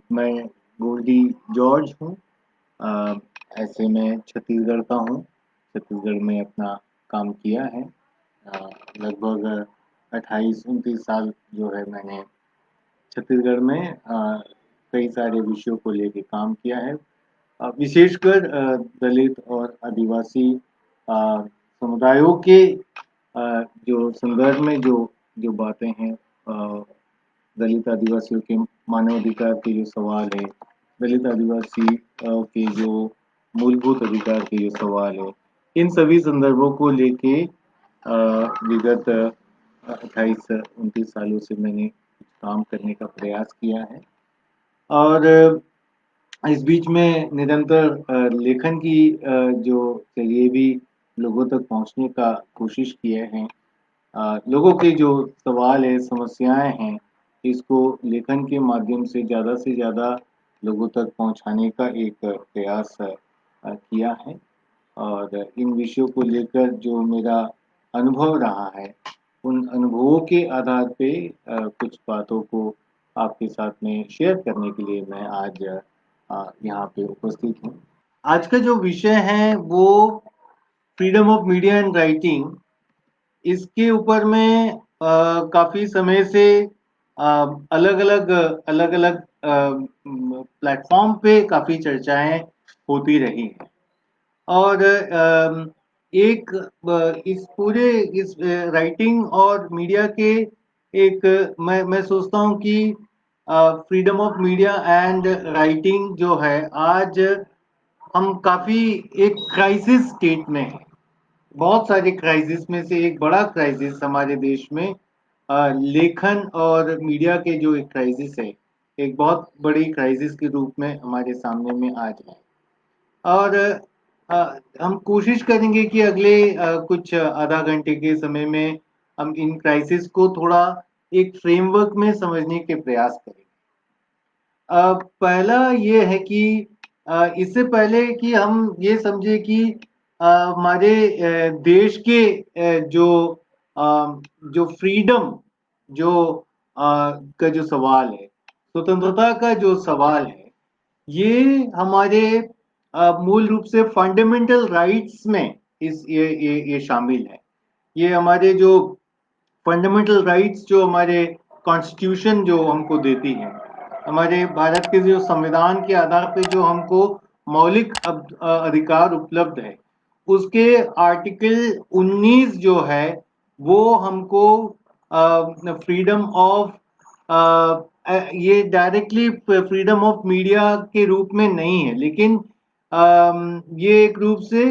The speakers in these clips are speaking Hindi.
मैं गोल्डी जॉर्ज हूँ। अ, ऐसे मैं छत्तीसगढ़ का हूँ। छत्तीसगढ़ में अपना काम किया है। लगभग 28-29 साल जो है मैंने छत्तीसगढ़ में कई सारे विषयों को लेके काम किया है। विशेषकर दलित और आदिवासी समुदायों के जो संदर्भ में जो जो बातें हैं, दलित आदिवासियों के मानवाधिकार के जो सवाल है, दलित आदिवासी के जो मूलभूत अधिकार के जो सवाल है, इन सभी संदर्भों को लेके विगत 28-29 सालों से मैंने काम करने का प्रयास किया है। और इस बीच में निरंतर लेखन की जो जरिए भी लोगों तक पहुंचने का कोशिश किए हैं। लोगों के जो सवाल है, समस्याएं हैं, इसको लेखन के माध्यम से ज़्यादा लोगों तक पहुंचाने का एक प्रयास किया है। और इन विषयों को लेकर जो मेरा अनुभव रहा है, उन अनुभवों के आधार पे कुछ बातों को आपके साथ में शेयर करने के लिए मैं आज यहाँ पे उपस्थित हूँ। आज का जो विषय है वो freedom of media and writing. इसके ऊपर में काफी समय से अलग अलग प्लेटफॉर्म पे काफी चर्चाएं होती रही हैं। और एक इस पूरे इस राइटिंग और मीडिया के एक मैं सोचता हूँ कि freedom of media and writing जो है, आज हम काफी एक क्राइसिस स्टेट में हैं। बहुत सारे क्राइसिस में से एक बड़ा क्राइसिस हमारे देश में लेखन और मीडिया के जो एक क्राइसिस है, एक बहुत बड़ी क्राइसिस के रूप में हमारे सामने में आज है। और हम कोशिश करेंगे कि अगले कुछ आधा घंटे के समय में हम इन क्राइसिस को थोड़ा एक फ्रेमवर्क में समझने के प्रयास करें। पहला ये है कि इससे पहले कि हम ये समझे कि हमारे देश के जो फ्रीडम जो का जो सवाल है, स्वतंत्रता का जो सवाल है, ये हमारे मूल रूप से फंडामेंटल राइट्स में ये शामिल है। ये हमारे जो फंडामेंटल राइट्स जो हमारे कॉन्स्टिट्यूशन जो हमको देती है, हमारे भारत के जो संविधान के आधार पे जो हमको मौलिक अधिकार उपलब्ध है, उसके आर्टिकल 19 जो है वो हमको फ्रीडम ऑफ ये डायरेक्टली फ्रीडम ऑफ मीडिया के रूप में नहीं है, लेकिन ये एक रूप से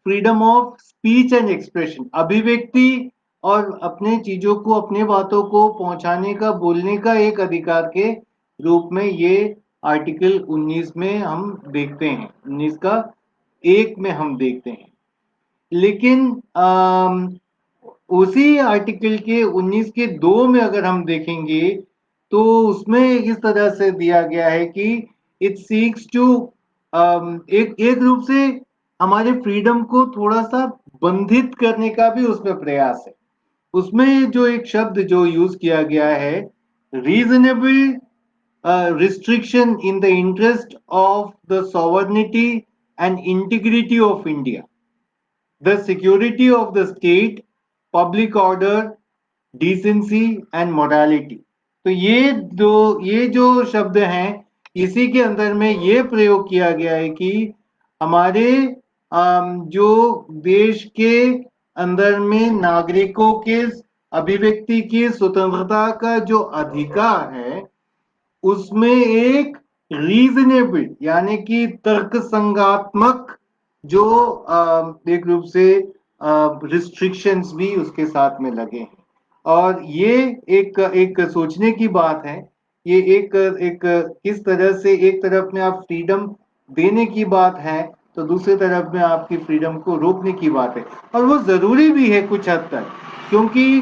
freedom of speech and expression, अभिव्यक्ति और अपने चीजों को, अपने बातों को पहुंचाने का, बोलने का एक अधिकार के रूप में ये आर्टिकल 19 में हम देखते हैं, 19 का 1 में हम देखते हैं। लेकिन उसी आर्टिकल के 19 के 2 में अगर हम देखेंगे तो उसमें इस तरह से दिया गया है कि इट सीक्स टू एक एक रूप से हमारे फ्रीडम को थोड़ा सा बंधित करने का भी उसमें प्रयास है। उसमें जो एक शब्द जो यूज किया गया है, reasonable restriction in the interest of the sovereignty and integrity of India, the security of the state, public order, decency and morality। तो ये जो शब्द हैं, इसी के अंदर में ये प्रयोग किया गया है कि हमारे जो देश के अंदर में नागरिकों के अभिव्यक्ति की स्वतंत्रता का जो अधिकार है, उसमें एक रीजनेबल यानी कि तर्कसंगात्मक जो एक रूप से रिस्ट्रिक्शंस भी उसके साथ में लगे हैं। और ये एक एक सोचने की बात है। ये एक एक किस तरह से एक तरफ में आप फ्रीडम देने की बात है, तो दूसरी तरफ में आपकी फ्रीडम को रोकने की बात है। और वो जरूरी भी है कुछ हद तक, क्योंकि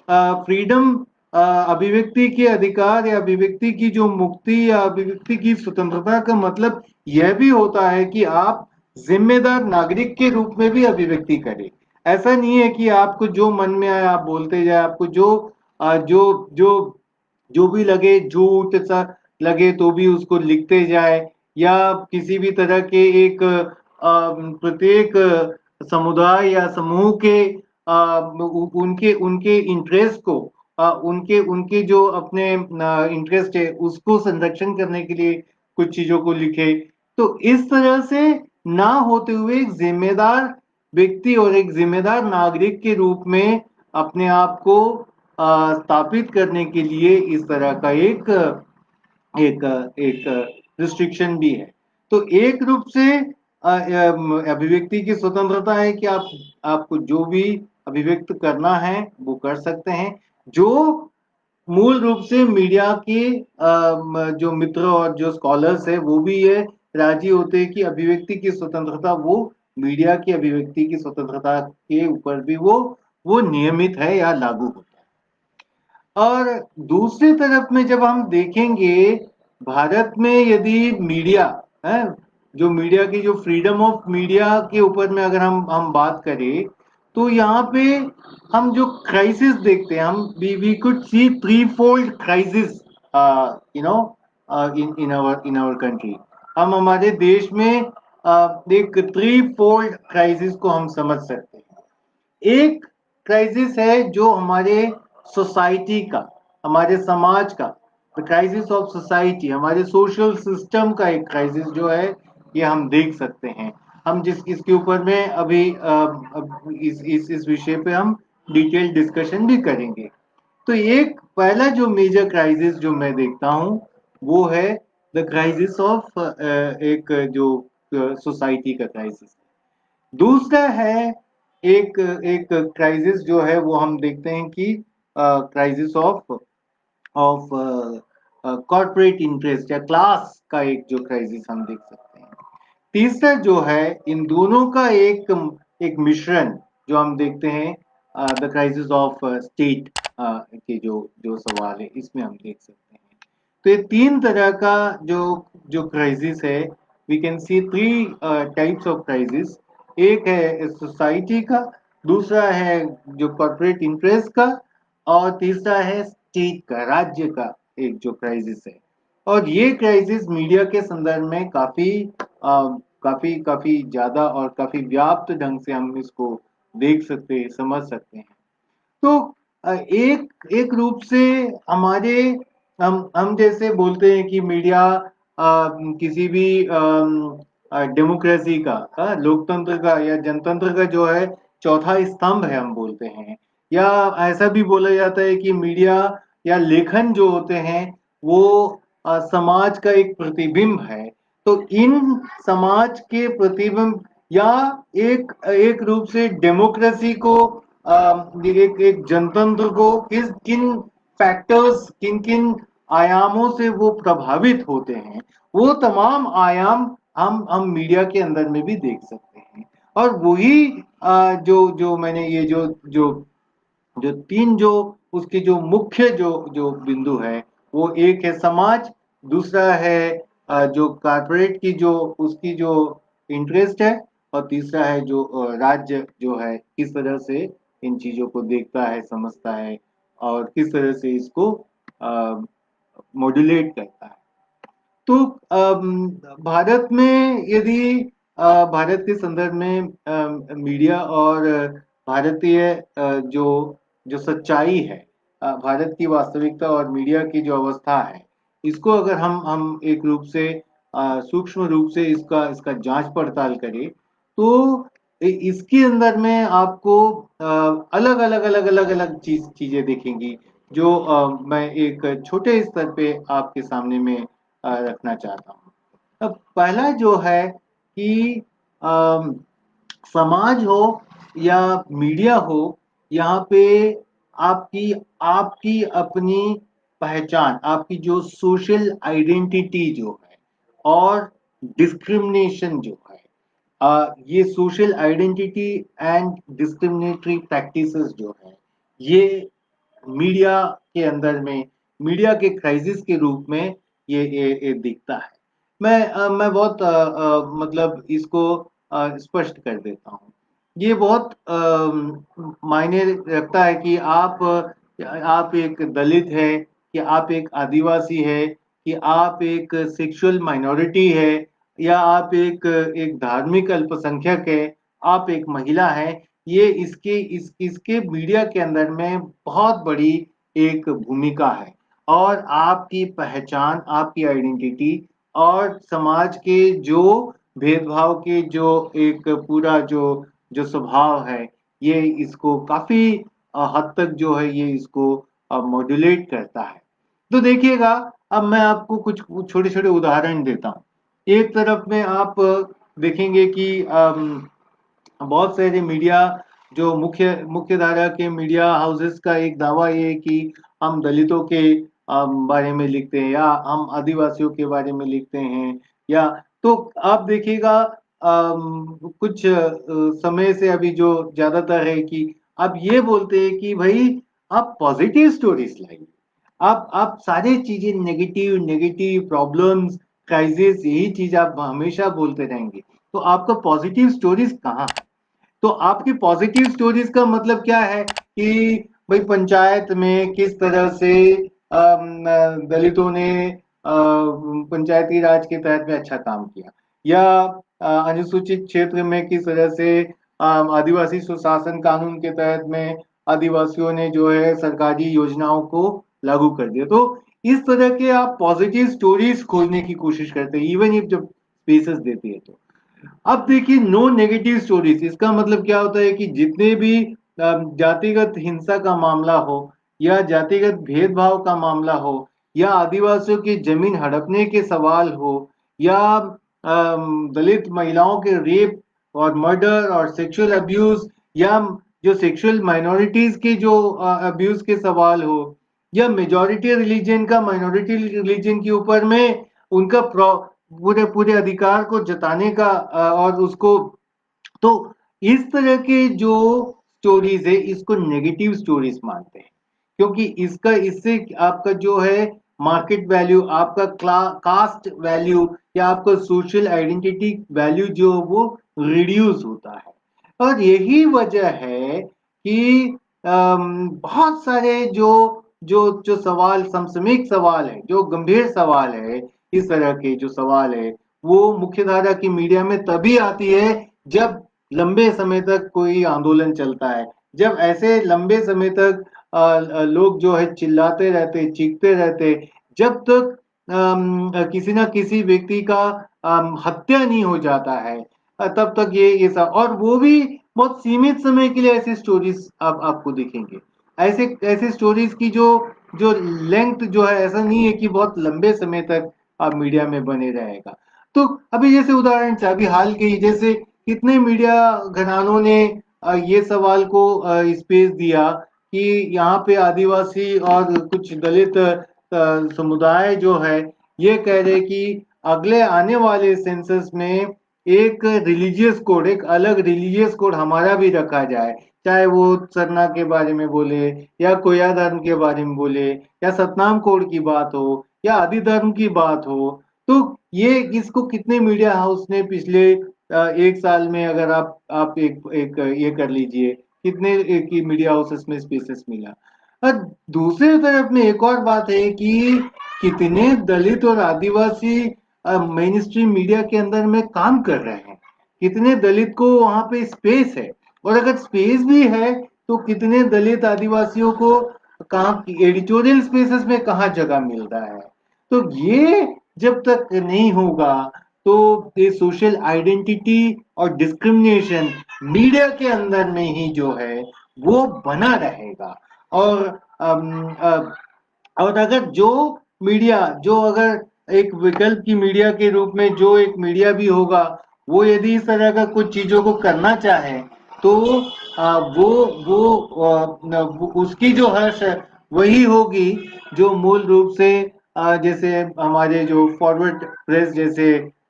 फ्रीडम, अभिव्यक्ति के अधिकार या अभिव्यक्ति की जो मुक्ति या अभिव्यक्ति की स्वतंत्रता का मतलब यह भी होता है कि आप जिम्मेदार नागरिक के रूप में भी अभिव्यक्ति करें। ऐसा नहीं है कि आपको जो मन में आए आप बोलते जाए, आपको जो जो जो जो भी लगे झूठ लगे तो भी उसको लिखते जाए, या किसी भी तरह के एक प्रत्येक समुदाय या समूह के उनके उनके इंटरेस्ट को, उनके उनके जो अपने इंटरेस्ट है उसको संरक्षण करने के लिए कुछ चीजों को लिखे। तो इस तरह से ना होते हुए एक जिम्मेदार व्यक्ति और एक जिम्मेदार नागरिक के रूप में अपने आप को स्थापित करने के लिए इस तरह का एक एक एक रिस्ट्रिक्शन भी है। तो एक रूप से अभिव्यक्ति की स्वतंत्रता है कि आपको जो भी अभिव्यक्त करना है वो कर सकते हैं। जो मूल रूप से मीडिया के जो मित्र और जो स्कॉलर्स है वो भी ये राजी होते हैं कि अभिव्यक्ति की स्वतंत्रता वो मीडिया की अभिव्यक्ति की स्वतंत्रता के ऊपर भी वो नियमित है या लागू होता है। और दूसरी तरफ में जब हम देखेंगे भारत में यदि मीडिया है, जो मीडिया की जो फ्रीडम ऑफ मीडिया के ऊपर में अगर हम बात करें तो यहाँ पे हम जो क्राइसिस देखते हैं, हम we could see three fold crisis you know in our country. हम हमारे देश में एक थ्री फोल्ड क्राइसिस को हम समझ सकते हैं। एक क्राइसिस है जो हमारे सोसाइटी का, हमारे समाज का, द क्राइसिस ऑफ सोसाइटी, हमारे सोशल सिस्टम का एक क्राइसिस जो है ये हम देख सकते हैं। हम जिस इसके ऊपर में अभी इस विषय पे हम डिटेल डिस्कशन भी करेंगे। तो एक पहला जो मेजर क्राइसिस जो मैं देखता हूँ वो है द क्राइसिस ऑफ एक जो सोसाइटी का क्राइसिस। दूसरा है एक एक क्राइसिस जो है वो हम देखते हैं कि crisis of of corporate interest या क्लास का एक जो क्राइसिस हम देख सकते हैं। तीसरा जो है इन दोनों का एक एक मिश्रण जो हम देखते हैं, द क्राइसिस ऑफ स्टेट के जो जो सवाल है इसमें हम देख सकते हैं। तो ये तीन तरह का जो जो क्राइसिस है, we can see three types of crisis. एक है सोसाइटी का, दूसरा है जो कॉर्पोरेट इंटरेस्ट का, और तीसरा है स्टेट का, राज्य का एक जो क्राइसिस है। और ये क्राइसिस मीडिया के संदर्भ में काफी काफी ज्यादा और काफी व्याप्त ढंग से हम इसको देख सकते हैं, समझ सकते हैं। तो एक एक रूप से हमारे हम जैसे बोलते हैं कि मीडिया किसी भी डेमोक्रेसी का, लोकतंत्र का या जनतंत्र का जो है चौथा स्तंभ है हम बोलते हैं। या ऐसा भी बोला जाता है कि मीडिया या लेखन जो होते हैं वो समाज का एक प्रतिबिंब है। तो इन समाज के प्रतिबिंब या एक एक रूप से डेमोक्रेसी को, एक जनतंत्र को किस किन फैक्टर्स, किन किन आयामों से वो प्रभावित होते हैं, वो तमाम आयाम हम मीडिया के अंदर में भी देख सकते हैं। और वही जो जो मैंने ये जो जो जो तीन जो उसके जो मुख्य जो जो बिंदु है, वो एक है समाज, दूसरा है जो कारपोरेट की जो उसकी जो इंटरेस्ट है, और तीसरा है जो राज्य जो है किस तरह से इन चीजों को देखता है, समझता है, और किस तरह से इसको मॉड्यूलेट करता है। तो भारत में यदि भारत के संदर्भ में मीडिया और भारतीय जो जो सच्चाई है, भारत की वास्तविकता और मीडिया की जो अवस्था है, इसको अगर हम एक रूप से सूक्ष्म रूप से इसका इसका जांच पड़ताल करें तो इसके अंदर में आपको अलग अलग अलग अलग अलग चीजें दिखेंगी जो मैं एक छोटे स्तर पे आपके सामने में रखना चाहता हूँ। अब पहला जो है कि अम, समाज हो या मीडिया हो, यहाँ पे आपकी आपकी अपनी पहचान, आपकी जो सोशल आइडेंटिटी जो है, और डिस्क्रिमिनेशन जो है, ये social identity and discriminatory practices जो है, ये मीडिया के अंदर में, मीडिया के क्राइसिस के रूप में ये दिखता है। मैं बहुत मतलब इसको स्पष्ट कर देता हूँ। ये बहुत मायने रखता है कि आप एक दलित है, कि आप एक आदिवासी है, कि आप एक सेक्सुअल माइनॉरिटी है या आप एक धार्मिक अल्पसंख्यक है, आप एक महिला है, ये इसके मीडिया के अंदर में बहुत बड़ी एक भूमिका है। और आपकी पहचान, आपकी आइडेंटिटी और समाज के जो भेदभाव के जो एक पूरा जो स्वभाव है, ये इसको काफी हद तक जो है ये इसको मॉड्यूलेट करता है। तो देखिएगा, अब मैं आपको कुछ छोटे छोटे उदाहरण देता हूँ। एक तरफ में आप देखेंगे कि बहुत सारे मीडिया जो मुख्य धारा के मीडिया हाउसेस का एक दावा ये है कि हम दलितों के बारे में लिखते हैं या हम आदिवासियों के बारे में लिखते हैं, या तो आप देखिएगा कुछ समय से अभी जो ज्यादातर है कि आप ये बोलते हैं कि भाई आप पॉजिटिव स्टोरीज लाइए, आप सारी चीजें नेगेटिव नेगेटिव प्रॉब्लम्स क्राइसिस यही चीज आप हमेशा बोलते रहेंगे, तो आपका पॉजिटिव स्टोरीज कहाँ है? तो आपकी पॉजिटिव स्टोरीज का मतलब क्या है कि भाई पंचायत में किस तरह से दलितों ने पंचायती राज के तहत में अच्छा काम किया, या अनुसूचित क्षेत्र में किस तरह से आदिवासी सुशासन कानून के तहत में आदिवासियों ने जो है सरकारी योजनाओं को लागू कर दिया। तो इस तरह के आप पॉजिटिव स्टोरीज खोजने की कोशिश करते हैं इवन इफ जब स्पेसेस देती है तो। अब देखिए, नो नेगेटिव स्टोरीज, इसका मतलब क्या होता है कि जितने भी जातिगत हिंसा का मामला हो या जातिगत भेदभाव का मामला हो या आदिवासियों की जमीन हड़पने के सवाल हो या दलित महिलाओं के रेप और मर्डर और सेक्सुअल अब्यूज या जो सेक्सुअल माइनॉरिटीज के जो अब्यूज के सवाल हो या मेजॉरिटी रिलीजन का माइनॉरिटी रिलीजन के ऊपर में उनका पूरे पूरे अधिकार को जताने का और उसको, तो इस तरह के जो स्टोरीज है इसको नेगेटिव स्टोरीज मानते हैं, क्योंकि इससे आपका जो है मार्केट वैल्यू, आपका कास्ट वैल्यू या आपका सोशल आइडेंटिटी वैल्यू जो वो रिड्यूस होता है। और यही वजह है कि बहुत सारे जो जो जो सवाल, समसामयिक सवाल है, जो गंभीर सवाल है, इस तरह के जो सवाल है वो मुख्यधारा की मीडिया में तभी आती है जब लंबे समय तक कोई आंदोलन चलता है, जब ऐसे लंबे समय तक लोग जो है चिल्लाते रहते, चीखते रहते, जब तक किसी ना किसी व्यक्ति का हत्या नहीं हो जाता है, तब तक ये सब, और वो भी बहुत सीमित समय के लिए ऐसी स्टोरीज आप आपको दिखेंगे। ऐसे ऐसे स्टोरीज की जो जो लेंथ जो है, ऐसा नहीं है कि बहुत लंबे समय तक आप मीडिया में बने रहेगा। तो अभी जैसे उदाहरण से अभी हाल के ही जैसे कितने मीडिया घरानों ने ये सवाल को स्पेस दिया कि यहाँ पे आदिवासी और कुछ दलित समुदाय जो है ये कह रहे कि अगले आने वाले सेंसस में एक रिलीजियस कोड, एक अलग रिलीजियस कोड हमारा भी रखा जाए, चाहे वो सरना के बारे में बोले या कोया धर्म के बारे में बोले या सतनाम कोड की बात हो या आदि धर्म की बात हो। तो ये इसको कितने मीडिया हाउस ने पिछले एक साल में, अगर आप एक ये कर लीजिए, कितने की मीडिया हाउसेस में स्पेसेस मिला। और दूसरी तरफ में एक और बात है कि कितने दलित और आदिवासी मेन स्ट्रीम मीडिया के अंदर में काम कर रहे हैं, कितने दलित को वहां पे स्पेस है, और अगर स्पेस भी है तो कितने दलित आदिवासियों को कहाँ एडिटोरियल स्पेसेस में कहाँ जगह मिल रहा है। तो ये जब तक नहीं होगा तो ये सोशल आइडेंटिटी और डिस्क्रिमिनेशन मीडिया के अंदर में ही जो है वो बना रहेगा। और और अगर जो मीडिया, जो अगर एक विकल्प की मीडिया के रूप में जो एक मीडिया भी होगा, वो यदि इस तरह का कुछ चीजों को करना चाहे तो उसकी जो हर्ष है वही होगी जो मूल रूप से जैसे हमारे जो फॉरवर्ड प्रेस जैसे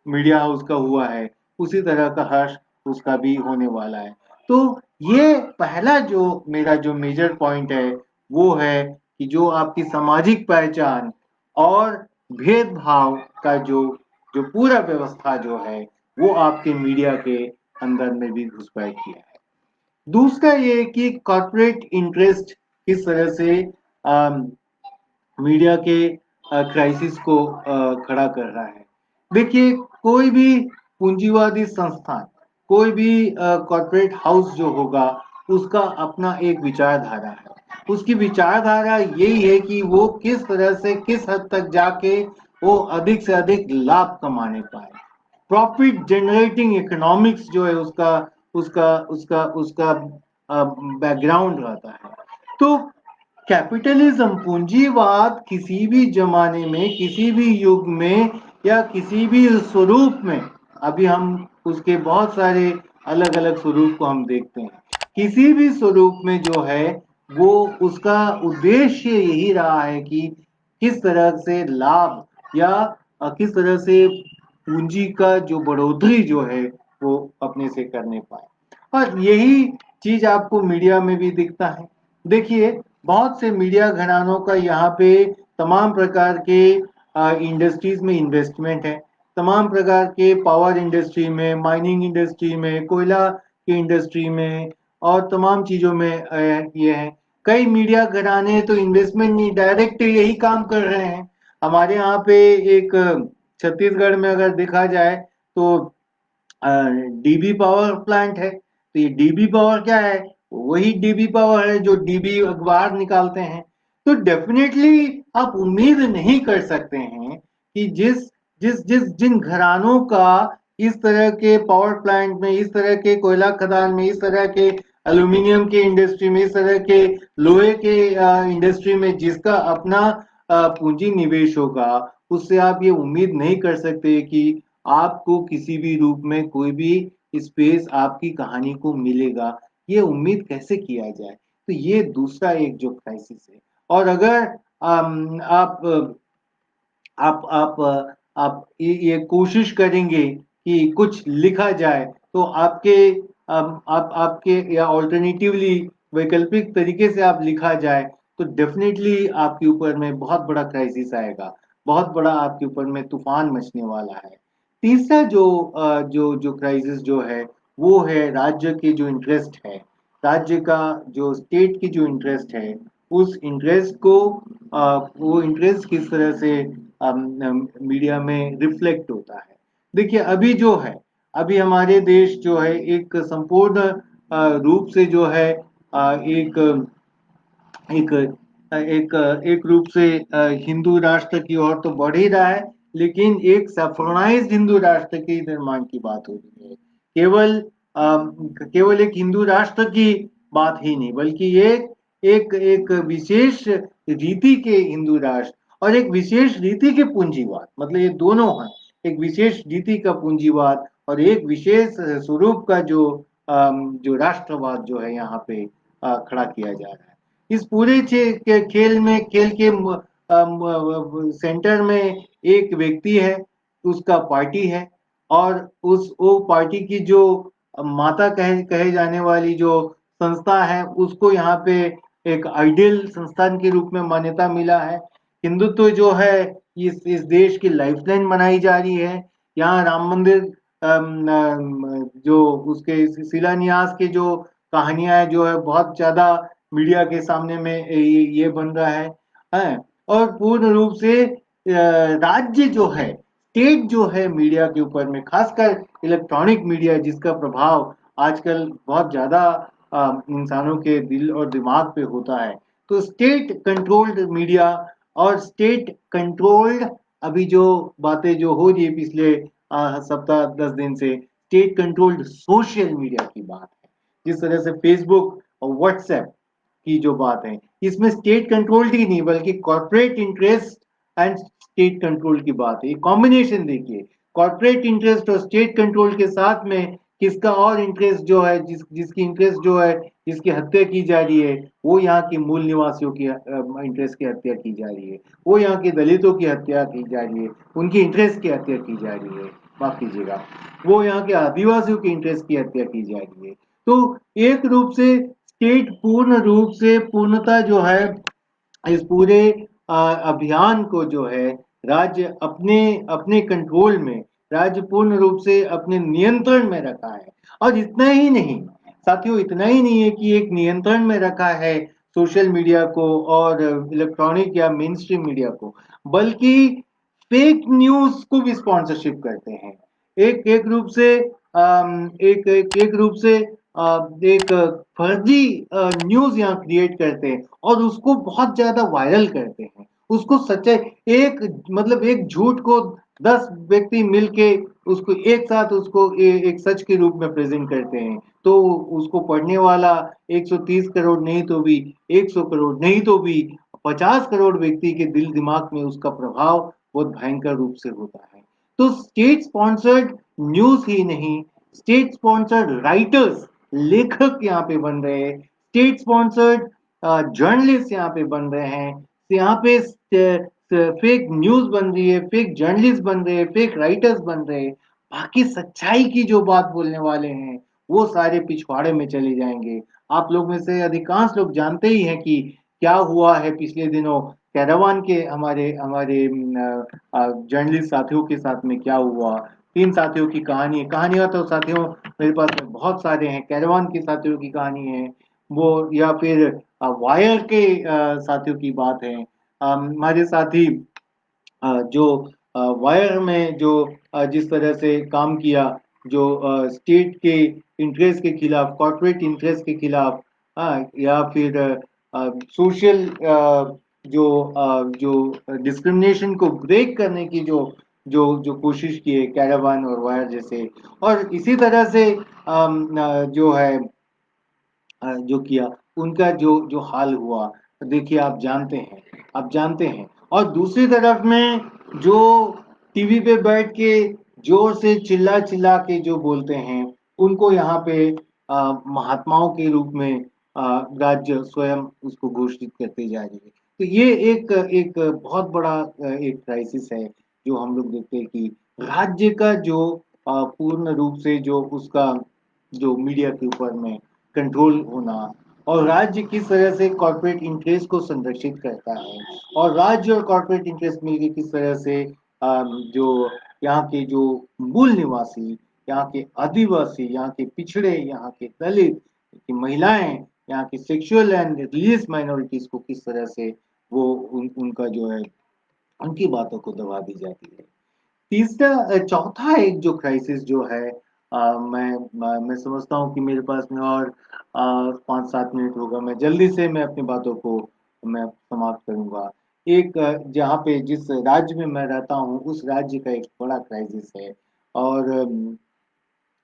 मीडिया हाउस का हुआ है, उसी तरह का हर्ष उसका भी होने वाला है। तो ये पहला जो मेरा जो मेजर पॉइंट है वो है कि जो आपकी सामाजिक पहचान और भेदभाव का जो जो पूरा व्यवस्था जो है वो आपके मीडिया के अंदर में भी घुसपैठ किया है। दूसरा ये कि कॉर्पोरेट इंटरेस्ट किस तरह से मीडिया के क्राइसिस को खड़ा कर रहा है। देखिए, कोई भी पूंजीवादी संस्थान, कोई भी कॉर्पोरेट हाउस जो होगा, उसका अपना एक विचारधारा है। उसकी विचारधारा यही है कि वो किस तरह से, किस हद तक जाके वो अधिक से अधिक लाभ कमाने पाए। प्रॉफिट जनरेटिंग इकोनॉमिक्स जो है उसका उसका उसका उसका बैकग्राउंड रहता है। तो कैपिटलिज्म, पूंजीवाद किसी भी जमाने में, किसी भी युग में या किसी भी स्वरूप में, अभी हम उसके बहुत सारे अलग अलग स्वरूप को हम देखते हैं, किसी भी स्वरूप में जो है वो उसका उद्देश्य यही रहा है कि किस तरह से लाभ या किस तरह से पूंजी का जो बढ़ोतरी जो है वो अपने से करने पाए। और यही चीज आपको मीडिया में भी दिखता है। देखिए, बहुत से मीडिया घरानों का यहाँ पे तमाम प्रकार के इंडस्ट्रीज में इन्वेस्टमेंट है। तमाम प्रकार के पावर इंडस्ट्री में, माइनिंग इंडस्ट्री में, कोयला की इंडस्ट्री में और तमाम चीजों में ये है। कई मीडिया घराने तो इन्वेस्टमेंट नहीं, डायरेक्ट यही काम कर रहे हैं। हमारे यहाँ पे एक छत्तीसगढ़ में अगर देखा जाए तो डीबी पावर प्लांट है। तो ये डीबी पावर क्या है? वही डीबी पावर है जो डीबी अखबार निकालते हैं। तो डेफिनेटली आप उम्मीद नहीं कर सकते हैं कि जिस जिस जिस जिन घरानों का इस तरह के पावर प्लांट में, इस तरह के कोयला खदान में, इस तरह के एल्यूमिनियम के इंडस्ट्री में, इस तरह के लोहे के इंडस्ट्री में जिसका अपना पूंजी निवेश होगा, उससे आप ये उम्मीद नहीं कर सकते कि आपको किसी भी रूप में कोई भी स्पेस आपकी कहानी को मिलेगा। ये उम्मीद कैसे किया जाए? तो ये दूसरा एक जो क्राइसिस है। और अगर आप ये कोशिश करेंगे कि कुछ लिखा जाए तो आपके आप आपके या ऑल्टरनेटिवली वैकल्पिक तरीके से आप लिखा जाए तो डेफिनेटली आपके ऊपर में बहुत बड़ा क्राइसिस आएगा, बहुत बड़ा आपके ऊपर में तूफान मचने वाला है। तीसरा जो क्राइसिस जो है वो है राज्य के जो इंटरेस्ट है, राज्य का जो स्टेट की जो इंटरेस्ट है, उस इंटरेस्ट को वो इंटरेस्ट किस तरह से मीडिया में रिफ्लेक्ट होता है। देखिए, अभी जो है, अभी हमारे देश जो है एक संपूर्ण रूप से जो है एक एक एक एक रूप से हिंदू राष्ट्र की ओर तो बढ़ ही रहा है, लेकिन एक सैफ्रोनाइज्ड हिंदू राष्ट्र के निर्माण की बात हो रही है। केवल एक हिंदू राष्ट्र की बात ही नहीं, बल्कि एक एक एक विशेष रीति के हिंदू राष्ट्र और एक विशेष रीति के पूंजीवाद, मतलब ये दोनों हैं। एक विशेष रीति का पूंजीवाद और एक विशेष स्वरूप का जो राष्ट्रवाद जो है यहाँ पे खड़ा किया जा रहा है। इस पूरे खेल में, खेल के सेंटर में एक व्यक्ति है, उसका पार्टी है, और उस वो पार्टी की जो माता कहे जाने वाली जो संस्था है, उसको यहाँ पे एक आइडियल संस्थान के रूप में मान्यता मिला है। हिंदुत्व जो है इस देश की लाइफलाइन बनाई जा रही है। यहाँ राम मंदिर जो उसके शिलान्यास के जो कहानियां है जो है बहुत ज्यादा मीडिया के सामने में ये बन रहा है। और पूर्ण रूप से राज्य जो है, स्टेट जो है मीडिया के ऊपर में, खासकर इलेक्ट्रॉनिक मीडिया जिसका प्रभाव आजकल बहुत ज्यादा इंसानों के दिल और दिमाग पे होता है। तो स्टेट कंट्रोल्ड मीडिया और स्टेट कंट्रोल्ड, अभी जो बातें जो हो रही है पिछले सप्ताह 10 दिन से, स्टेट कंट्रोल्ड सोशल मीडिया की बात है। जिस तरह से फेसबुक और व्हाट्सएप की जो बात है, इसमें स्टेट कंट्रोल्ड ही नहीं बल्कि corporate interest and state control की बात है। कॉम्बिनेशन देखिए, कॉर्पोरेट इंटरेस्ट और स्टेट कंट्रोल के साथ में किसका और इंटरेस्ट जो है, जिसकी इंटरेस्ट जो है, जिसकी हत्या की जा रही है, वो यहाँ के मूल निवासियों की इंटरेस्ट की हत्या की जा रही है, वो यहाँ के दलितों की हत्या की जा रही है, उनकी इंटरेस्ट की हत्या की जा रही है, माफ कीजिएगा, वो यहाँ के आदिवासियों की इंटरेस्ट की हत्या की जा रही है। तो एक रूप से स्टेट पूर्ण रूप से, पूर्णता जो है इस पूरे अभियान को जो है राज्य अपने अपने कंट्रोल में, राज्य पूर्ण रूप से अपने नियंत्रण में रखा है। और इतना ही नहीं साथियों, इतना ही नहीं है कि एक नियंत्रण में रखा है सोशल मीडिया को और इलेक्ट्रॉनिक या मेन स्ट्रीम मीडिया को, बल्कि फेक न्यूज को भी स्पॉन्सरशिप करते हैं। एक एक रूप से एक रूप से एक फर्जी न्यूज यहाँ क्रिएट करते हैं और उसको बहुत ज्यादा वायरल करते हैं। उसको सच्चाई एक मतलब एक झूठ को 10 व्यक्ति मिलके उसको एक साथ उसको एक सच के रूप में प्रेजेंट करते हैं। तो उसको पढ़ने वाला 130 करोड़ नहीं तो भी 100 करोड़ नहीं तो भी 50 करोड़ व्यक्ति के दिल दिमाग में उसका प्रभाव बहुत भयंकर रूप से होता है। तो स्टेट स्पॉन्सर्ड न्यूज ही नहीं, स्टेट स्पॉन्सर्ड राइटर्स, लेखक यहाँ पे बन रहे हैं, स्टेट स्पॉन्सर्ड जर्नलिस्ट यहाँ पे बन रहे हैं, यहाँ पे फेक न्यूज बन रही है, फेक जर्नलिस्ट बन रहे हैं, फेक राइटर्स बन रहे हैं। बाकी सच्चाई की जो बात बोलने वाले हैं वो सारे पिछवाड़े में चले जाएंगे। आप लोग में से अधिकांश लोग जानते ही हैं कि क्या हुआ है पिछले दिनों कैरावान के हमारे हमारे जर्नलिस्ट साथियों के साथ में क्या हुआ। 3 साथियों की कहानियां तो साथियों मेरे पास में बहुत सारे हैं। कैरावान के साथियों की कहानी है वो, या फिर वायर के साथियों की बात है। हमारे साथी जो वायर में जो जिस तरह से काम किया, जो स्टेट के इंटरेस्ट के खिलाफ, कॉर्पोरेट इंटरेस्ट के खिलाफ, या फिर सोशल जो डिस्क्रिमिनेशन को ब्रेक करने की जो जो जो कोशिश की है कैरावान और वायर जैसे। और इसी तरह से जो है जो किया, उनका जो जो हाल हुआ, देखिए आप जानते हैं, आप जानते हैं। और दूसरी तरफ में जो टीवी पे बैठ के जोर से चिल्ला चिल्ला के जो बोलते हैं, उनको यहाँ पे महात्माओं के रूप में राज्य स्वयं उसको घोषित करते जा रही है। तो ये एक एक बहुत बड़ा एक क्राइसिस है जो हम लोग देखते हैं कि राज्य का जो पूर्ण रूप से जो उसका जो मीडिया के ऊपर में कंट्रोल होना, और राज्य किस तरह से कॉर्पोरेट इंटरेस्ट को संरक्षित करता है, और राज्य और कॉर्पोरेट इंटरेस्ट मिलकर किस तरह से जो यहाँ के जो मूल निवासी, यहाँ के आदिवासी, यहाँ के पिछड़े, यहाँ के दलित की महिलाएं, यहाँ की सेक्सुअल एंड रिलीजियस माइनॉरिटीज को किस तरह से वो उनका जो है उनकी बातों को दबा दी जाती है। तीसरा चौथा एक जो क्राइसिस जो है, मैं समझता हूँ कि मेरे पास में और 5-7 मिनट होगा, मैं जल्दी से मैं अपनी बातों को मैं समाप्त करूंगा। एक जहाँ पे जिस राज्य में मैं रहता हूँ उस राज्य का एक बड़ा क्राइसिस है, और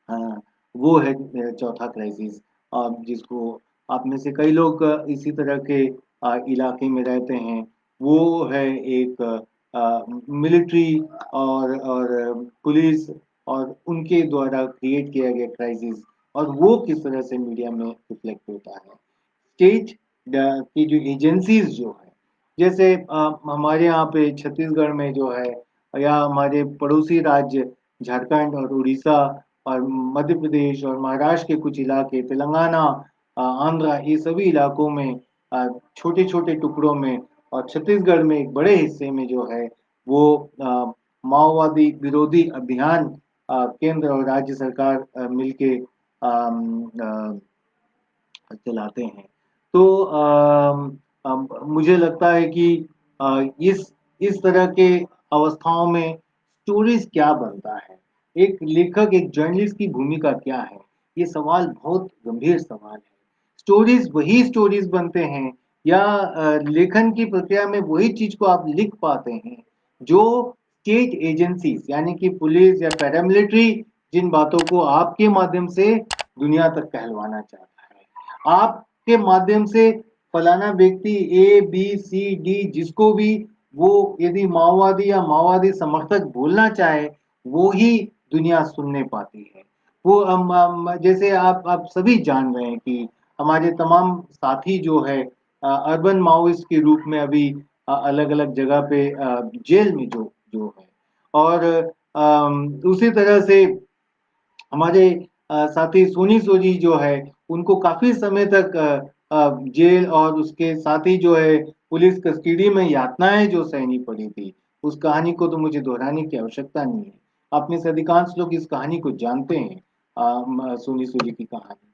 हाँ, वो है चौथा क्राइसिस, जिसको आप में से कई लोग इसी तरह के इलाके में रहते हैं। वो है एक मिलिट्री और पुलिस और उनके द्वारा क्रिएट किया गया क्राइसिस, और वो किस तरह से मीडिया में रिफ्लेक्ट होता है। स्टेट की जो एजेंसीज जो है, जैसे हमारे यहाँ पे छत्तीसगढ़ में जो है, या हमारे पड़ोसी राज्य झारखंड और उड़ीसा और मध्य प्रदेश और महाराष्ट्र के कुछ इलाके, तेलंगाना, आंध्रा, ये सभी इलाकों में छोटे छोटे टुकड़ों में, और छत्तीसगढ़ में एक बड़े हिस्से में जो है वो माओवादी विरोधी अभियान केंद्र और राज्य सरकार मिलके चलाते हैं। तो मुझे लगता है कि इस तरह के अवस्थाओं में स्टोरीज क्या बनता है, एक लेखक एक जर्नलिस्ट की भूमिका क्या है, ये सवाल बहुत गंभीर सवाल है। स्टोरीज वही स्टोरीज बनते हैं, या लेखन की प्रक्रिया में वही चीज को आप लिख पाते हैं जो स्टेट एजेंसीज यानी कि पुलिस या पैरामिलिट्री जिन बातों को आपके माध्यम से दुनिया तक कहलवाना चाहता है। आपके माध्यम से फलाना व्यक्ति ABCD जिसको भी वो यदि माओवादी या माओवादी समर्थक बोलना चाहे, वो ही दुनिया सुनने पाती है। वो जैसे आप सभी जान रहे हैं कि हमारे तमाम साथी जो है अर्बन माओइस्ट के रूप में अभी अलग अलग जगह पे जेल में जो जो है। और उसी तरह से हमारे साथी सोनी सोजी जो है, उनको काफी समय तक जेल और उसके साथ ही जो है पुलिस कस्टडी में यातनाएं जो सहनी पड़ी थी, उस कहानी को तो मुझे दोहराने की आवश्यकता नहीं है। आप में से अधिकांश लोग इस कहानी को जानते हैं, सोनी सोजी की कहानी।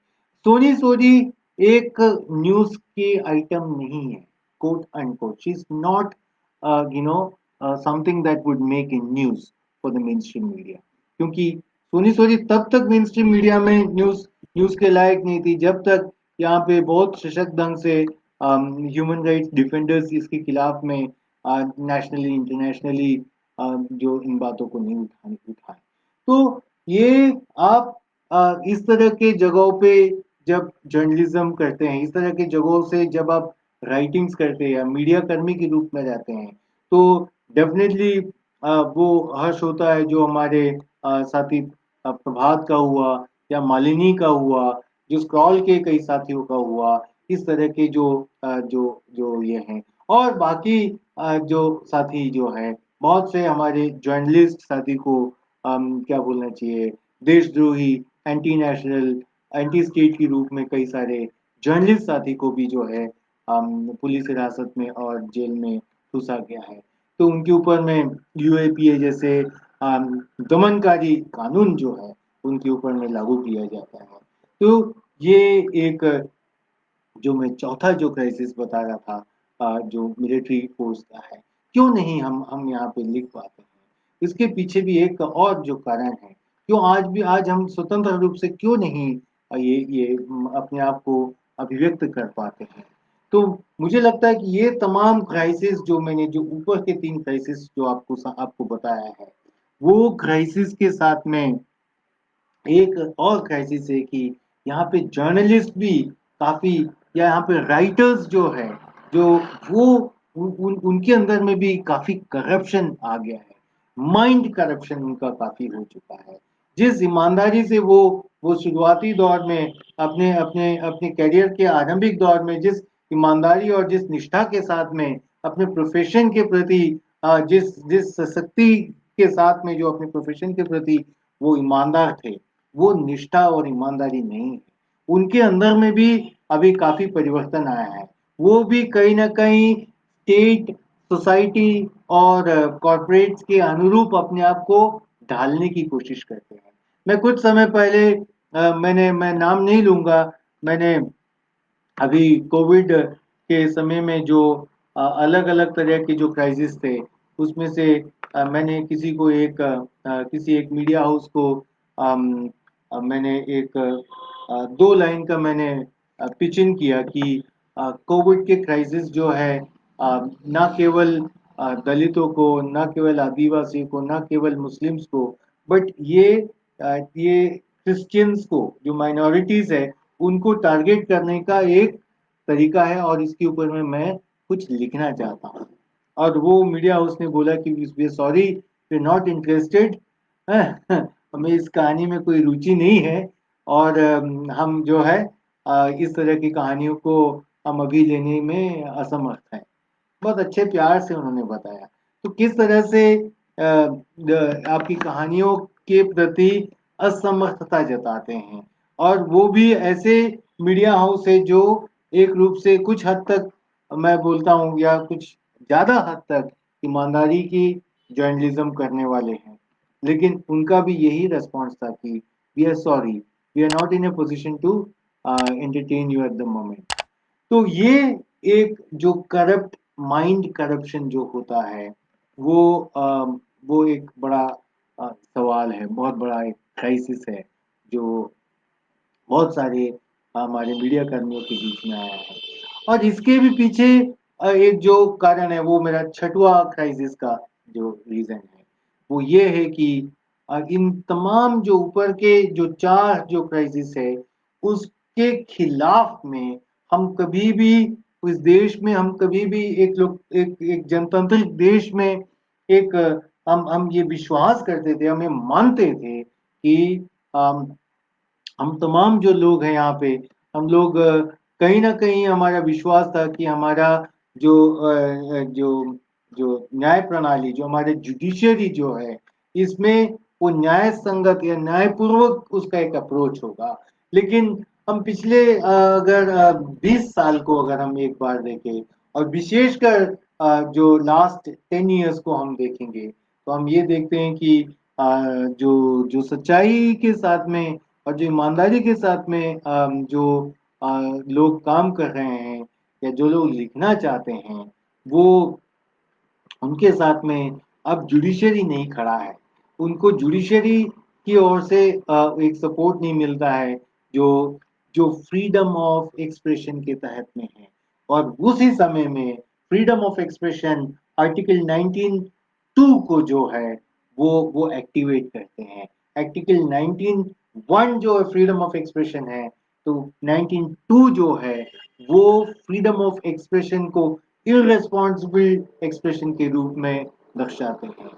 सोनी सोजी एक न्यूज की आइटम नहीं है, quote unquote, she is not you know something that would make in news for the main stream media. क्योंकि सोनी सोनी तब तक मेन स्ट्रीम मीडिया में न्यूज न्यूज के लायक नहीं थी जब तक यहाँ पे बहुत सशक्त ढंग से ह्यूमन राइट्स डिफेंडर्स इसके खिलाफ में नेशनली इंटरनेशनली जो इन बातों को नहीं उठाए। तो ये आप इस तरह के जगहों पे जब जर्नलिज्म करते हैं, इस तरह की जगहों से जब आप राइटिंग्स करते हैं या मीडिया कर्मी के रूप में जाते हैं, तो डेफिनेटली वो हर्ष होता है जो हमारे साथी प्रभात का हुआ या मालिनी का हुआ, जो स्क्रॉल के कई साथियों का हुआ, इस तरह के जो जो ये हैं, और बाकी जो साथी जो है, बहुत से हमारे जर्नलिस्ट साथी को क्या बोलना चाहिए, देशद्रोही, एंटी नेशनल, एंटी स्टेट के रूप में कई सारे जर्नलिस्ट साथी को भी जो है पुलिस हिरासत में और जेल में ठूसा गया है। तो उनके ऊपर में यूएपीए जैसे दमनकारी कानून जो है उनके ऊपर में लागू किया जाता है। तो ये एक जो मैं चौथा जो क्राइसिस बता रहा था, जो मिलिट्री फोर्स का है, क्यों नहीं हम यहाँ पे लिख पाते हैं, इसके पीछे भी एक और जो कारण है, क्यों आज हम स्वतंत्र रूप से क्यों नहीं ये अपने आप को अभिव्यक्त कर पाते हैं। तो मुझे लगता है कि ये तमाम क्राइसिस जो मैंने जो ऊपर के तीन क्राइसिस जो आपको बताया है, वो क्राइसिस के साथ में एक और क्राइसिस है कि यहाँ पे जर्नलिस्ट भी काफी, या यहाँ पे राइटर्स जो है, जो वो उनके अंदर में भी काफी करप्शन आ गया है, माइंड करप्शन उनका काफी हो चुका है। जिस ईमानदारी से वो शुरुआती दौर में अपने अपने अपने करियर के आरंभिक दौर में जिस ईमानदारी और जिस निष्ठा के साथ में अपने प्रोफेशन के प्रति जिस जिस सशक्ति के साथ में जो अपने प्रोफेशन के प्रति वो ईमानदार थे, वो निष्ठा और ईमानदारी नहीं है। उनके अंदर में भी अभी काफी परिवर्तन आया है। वो भी कहीं ना कहीं स्टेट, सोसाइटी और कॉरपोरेट्स के अनुरूप अपने आप को ढालने की कोशिश करते हैं। मैं कुछ समय पहले मैं नाम नहीं लूंगा, मैंने अभी कोविड के समय में जो अलग अलग तरह के जो क्राइसिस थे, उसमें से मैंने किसी एक मीडिया हाउस को मैंने एक 2 लाइन का मैंने पिच इन किया कि कोविड के क्राइसिस जो है ना केवल दलितों को, ना केवल आदिवासी को, ना केवल मुस्लिम्स को, बट ये क्रिश्चियंस को, जो माइनॉरिटीज है, उनको टारगेट करने का एक तरीका है, और इसके ऊपर में मैं कुछ लिखना चाहता हूँ। और वो मीडिया हाउस ने बोला कि we sorry, we not interested, हमें इस कहानी में कोई रुचि नहीं है, और हम जो है इस तरह की कहानियों को हम अभी लेने में असमर्थ हैं। बहुत अच्छे प्यार से उन्होंने बताया। तो किस तरह से आपकी कहानियों के प्रति असमर्थता जताते हैं, और वो भी ऐसे मीडिया हाउस है जो एक रूप से कुछ हद तक, मैं बोलता हूँ, या कुछ ज्यादा हद तक ईमानदारी की जर्नलिज्म करने वाले हैं, लेकिन उनका भी यही रेस्पॉन्स था कि we are sorry, we are not in a position to entertain you at the moment. तो ये एक जो करप्ट माइंड करप्शन जो होता है, वो वो एक बड़ा सवाल है, बहुत बड़ा एक क्राइसिस है, जो बहुत सारे हमारे मीडिया कर्मियों के बीच में आया है। और इसके भी पीछे एक जो कारण है, वो मेरा छठवां क्राइसिस का जो रीजन है, वो ये है कि इन तमाम जो ऊपर के जो चार जो क्राइसिस है, उसके खिलाफ में हम कभी भी, उस देश में हम कभी भी, एक जनतांत्रिक देश में एक हम ये विश्वास करते थे, हमें मानते थे कि अम, हम तमाम जो लोग हैं यहाँ पे, हम लोग कहीं ना कहीं हमारा विश्वास था कि हमारा जो जो जो न्याय प्रणाली, जो हमारे जुडिशियरी जो है, इसमें वो न्याय संगत या न्यायपूर्वक उसका एक अप्रोच होगा। लेकिन हम पिछले अगर 20 साल को अगर हम एक बार देखें, और विशेषकर जो लास्ट 10 इयर्स को हम देखेंगे, तो हम ये देखते हैं कि जो जो सच्चाई के साथ में और जो ईमानदारी के साथ में जो लोग काम कर रहे हैं या जो लोग लिखना चाहते हैं, वो उनके साथ में अब जुडिशरी नहीं खड़ा है। उनको जुडिशरी की ओर से एक सपोर्ट नहीं मिलता है जो जो फ्रीडम ऑफ एक्सप्रेशन के तहत में है। और उसी समय में फ्रीडम ऑफ एक्सप्रेशन आर्टिकल 19(2) को जो है वो एक्टिवेट करते हैं। आर्टिकल 19(1) जो फ्रीडम ऑफ एक्सप्रेशन है, तो 19(2) जो है वो फ्रीडम ऑफ एक्सप्रेशन को इररेस्पॉन्सिबल एक्सप्रेशन के रूप में दर्शाते हैं।